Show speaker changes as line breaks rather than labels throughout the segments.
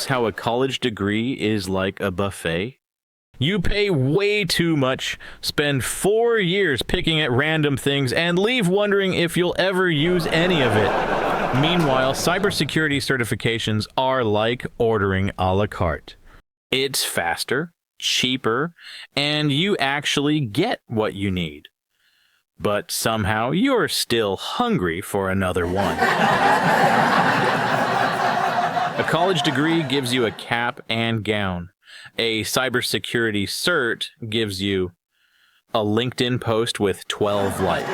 notice how a college degree is like a buffet? You pay way too much, spend 4 years picking at random things, and leave wondering if you'll ever use any of it. Meanwhile, cybersecurity certifications are like ordering a la carte. It's faster, cheaper, and you actually get what you need. But somehow you're still hungry for another one. A college degree gives you a cap and gown. A cybersecurity cert gives you a LinkedIn post with 12 likes.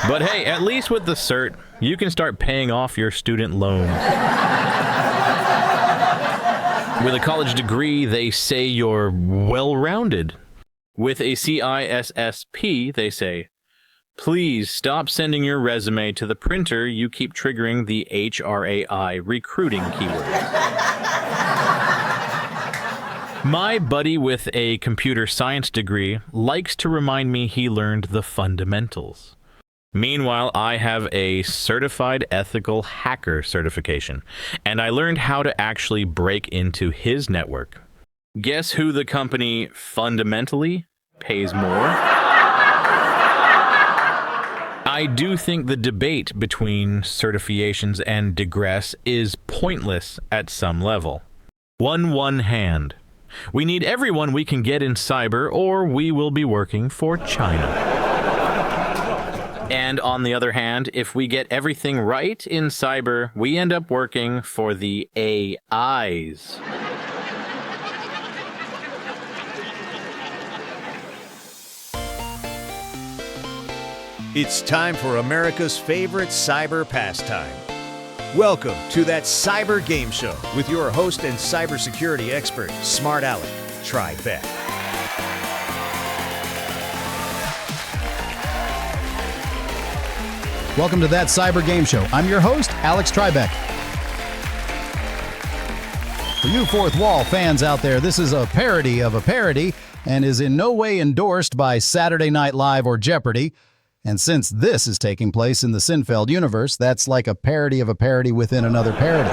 But hey, at least with the cert, you can start paying off your student loans. With a college degree, they say you're well-rounded. With a CISSP, they say, please stop sending your resume to the printer. You keep triggering the HRAI recruiting keywords. My buddy with a computer science degree likes to remind me he learned the fundamentals. Meanwhile, I have a certified ethical hacker certification, and I learned how to actually break into his network. Guess who the company fundamentally pays more? I do think the debate between certifications and digress is pointless at some level. One hand. We need everyone we can get in cyber, or we will be working for China. And on the other hand, if we get everything right in cyber, we end up working for the AIs.
It's time for America's favorite cyber pastime. Welcome to That Cyber Game Show with your host and cybersecurity expert, Smart Alec Tribeca.
Welcome to That Cyber Game Show. I'm your host, Alex Tribeca. For you Fourth Wall fans out there, this is a parody of a parody and is in no way endorsed by Saturday Night Live or Jeopardy! And since this is taking place in the Cynfeld universe, that's like a parody of a parody within another parody.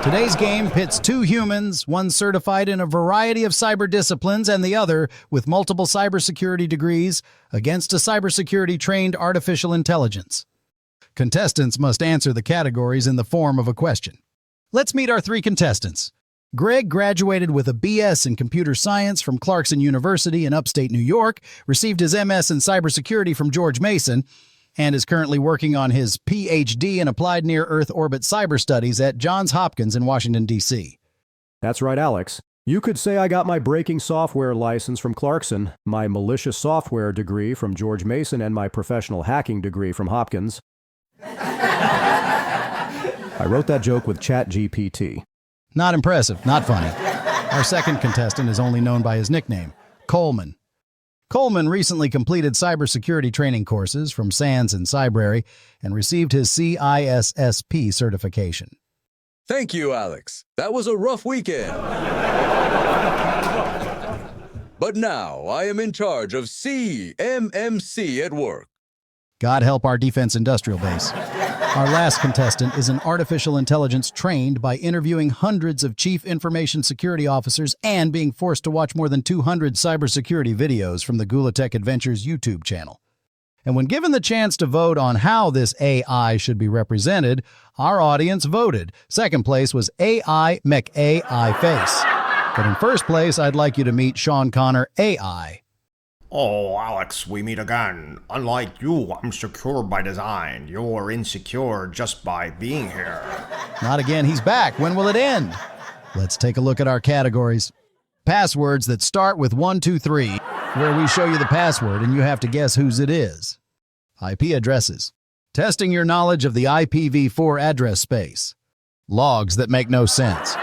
Today's game pits two humans, one certified in a variety of cyber disciplines and the other with multiple cybersecurity degrees, against a cybersecurity-trained artificial intelligence. Contestants must answer the categories in the form of a question. Let's meet our three contestants. Greg graduated with a BS in computer science from Clarkson University in upstate New York, received his MS in cybersecurity from George Mason, and is currently working on his PhD in applied near-Earth orbit cyber studies at Johns Hopkins in Washington, D.C.
That's right, Alex. You could say I got my breaking software license from Clarkson, my malicious software degree from George Mason, and my professional hacking degree from Hopkins. I wrote that joke with ChatGPT.
Not impressive, not funny. Our second contestant is only known by his nickname, Coleman. Coleman recently completed cybersecurity training courses from SANS and Cybrary and received his CISSP certification.
Thank you, Alex. That was a rough weekend. But now I am in charge of CMMC at work.
God help our defense industrial base. Our last contestant is an artificial intelligence trained by interviewing hundreds of chief information security officers and being forced to watch more than 200 cybersecurity videos from the Gula Tech Adventures YouTube channel. And when given the chance to vote on how this AI should be represented, our audience voted. Second place was AI McAI Face. But in first place, I'd like you to meet Sean Connor AI.
Oh, Alex, we meet again. Unlike you, I'm secure by design. You're insecure just by being here.
Not again, he's back. When will it end? Let's take a look at our categories. Passwords that start with 123, where we show you the password and you have to guess whose it is. IP addresses. Testing your knowledge of the IPv4 address space. Logs that make no sense.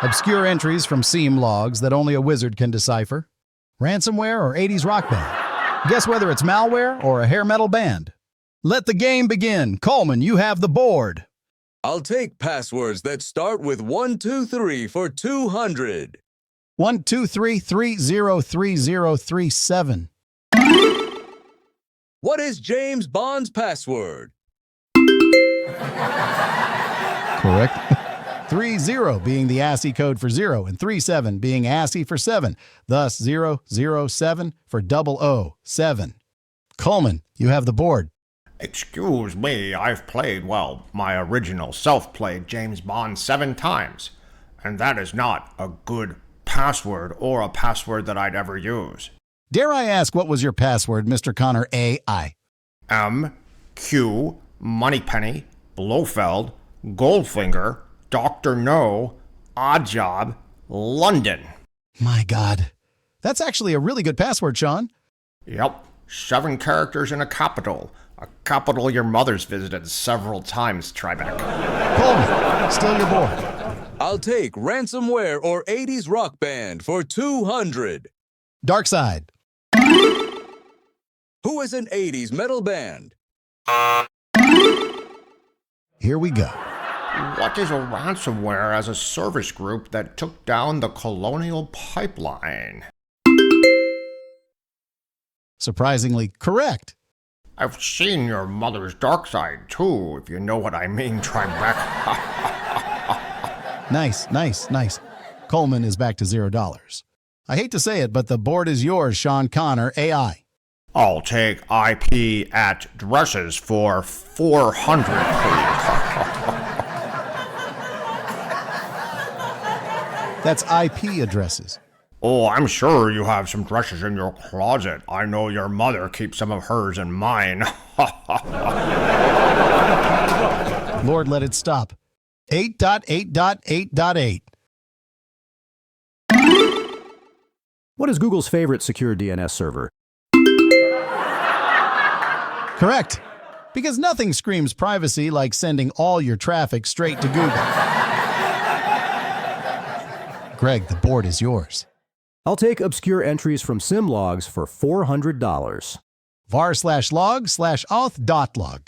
Obscure entries from SIEM logs that only a wizard can decipher. Ransomware or 80s rock band? Guess whether it's malware or a hair metal band. Let the game begin. Coleman, you have the board.
I'll take passwords that start with 123 for 200.
123303037.
What is James Bond's password?
Correct. 30 being the ASCII code for 0, and 37 being ASCII for 7. Thus 007 for 007. Coleman, you have the board.
Excuse me, I've played, well, my original self-played James Bond 7 times. And that is not a good password or a password that I'd ever use.
Dare I ask, what was your password, Mr. Connor AI?
M, Q, Moneypenny, Blofeld, Goldfinger, Dr. No, Oddjob, London.
My God. That's actually a really good password, Sean.
Yep, 7 characters in a capital your mother's visited several times, Tribeca.
Coleman, still your board.
I'll take ransomware or 80s rock band for 200.
Dark Side.
Who is an 80s metal band?
Here we go.
What is a ransomware as a service group that took down the Colonial Pipeline?
Surprisingly correct.
I've seen your mother's dark side, too, if you know what I mean, Tribeca.
Nice. Coleman is back to $0. I hate to say it, but the board is yours, Sean Connor, AI.
I'll take IP at dresses for 400, please.
That's IP addresses.
Oh, I'm sure you have some dresses in your closet. I know your mother keeps some of hers in mine.
Lord, let it stop. 8.8.8.8.
What is Google's favorite secure DNS server?
Correct. Because nothing screams privacy like sending all your traffic straight to Google. Greg, the board is yours.
I'll take obscure entries from SimLogs for $400.
var/log/auth.log.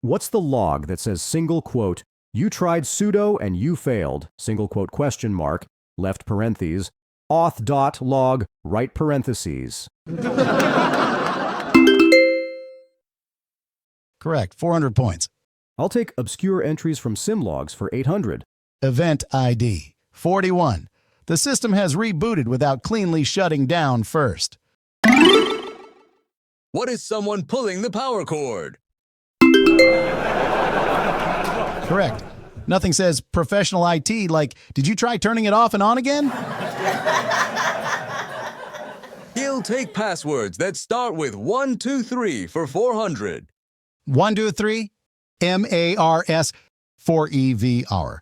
What's the log that says single quote, you tried sudo and you failed, single quote question mark, left parentheses, auth.log, right parentheses?
Correct. 400 points.
I'll take obscure entries from SimLogs for 800.
Event ID 41. The system has rebooted without cleanly shutting down first.
What is someone pulling the power cord?
Correct. Nothing says professional IT like, did you try turning it off and on again?
He'll take passwords that start with 123 for 400.
123 MARS 4EVR.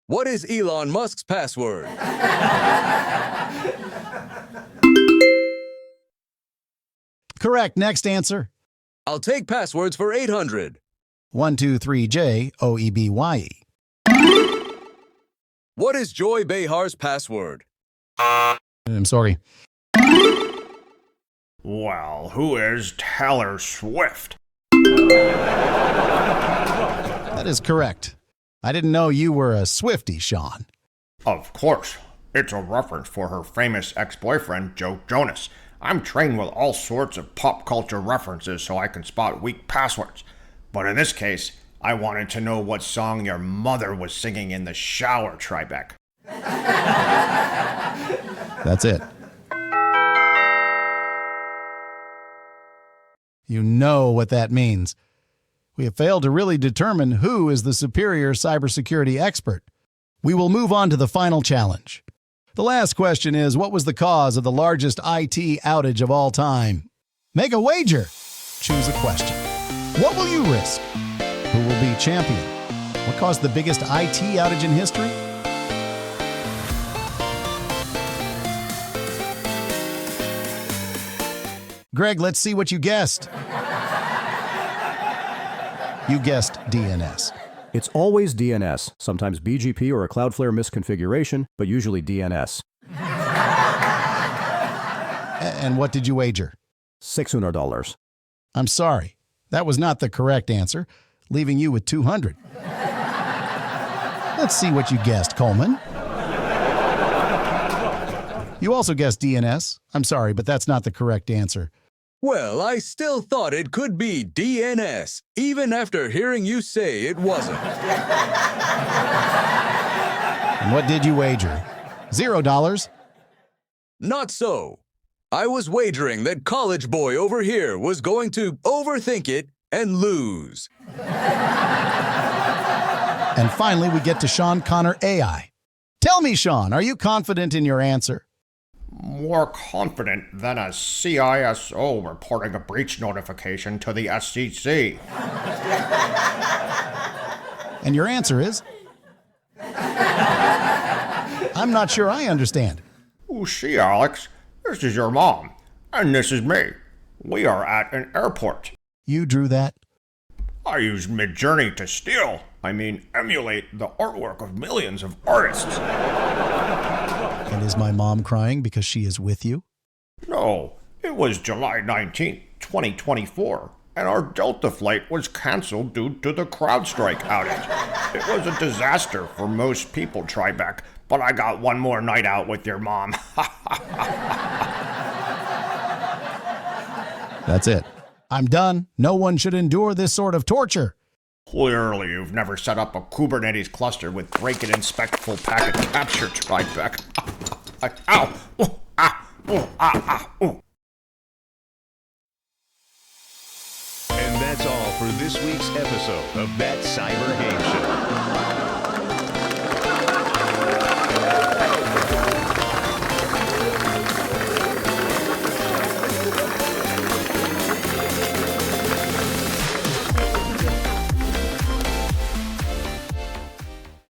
What is Elon Musk's password?
Correct. Next answer.
I'll take passwords for 800.
123J OEBYE.
What is Joy Behar's password?
I'm sorry.
Well, who is Taylor Swift?
That is correct. I didn't know you were a Swiftie, Sean.
Of course. It's a reference for her famous ex-boyfriend, Joe Jonas. I'm trained with all sorts of pop culture references so I can spot weak passwords. But in this case, I wanted to know what song your mother was singing in the shower, Tribeca.
That's it. You know what that means. We have failed to really determine who is the superior cybersecurity expert. We will move on to the final challenge. The last question is, what was the cause of the largest IT outage of all time? Make a wager. Choose a question. What will you risk? Who will be champion? What caused the biggest IT outage in history? Greg, let's see what you guessed. You guessed DNS.
It's always DNS, sometimes BGP or a Cloudflare misconfiguration, but usually DNS.
And what did you wager?
$600.
I'm sorry. That was not the correct answer, leaving you with 200. Let's see what you guessed, Coleman. You also guessed DNS. I'm sorry, but that's not the correct answer.
Well, I still thought it could be DNS, even after hearing you say it wasn't.
And what did you wager? $0.
Not so. I was wagering that college boy over here was going to overthink it and lose.
And finally, we get to Sean Connor AI. Tell me, Sean, are you confident in your answer?
More confident than a CISO reporting a breach notification to the SEC.
And your answer is? I'm not sure I understand.
Oh, see, Alex, this is your mom, and this is me. We are at an airport.
You drew that?
I used Midjourney to emulate the artwork of millions of artists.
And is my mom crying because she is with you?
No, it was July 19th, 2024, and our Delta flight was canceled due to the CrowdStrike outage. It was a disaster for most people, Tribeca, but I got one more night out with your mom.
That's it. I'm done. No one should endure this sort of torture.
Clearly, you've never set up a Kubernetes cluster with break and inspect full packet capture, Tribeca. Ow! Ooh, ah! Ooh, ah! Ah! Ooh.
And that's all for this week's episode of That Cyber Game Show.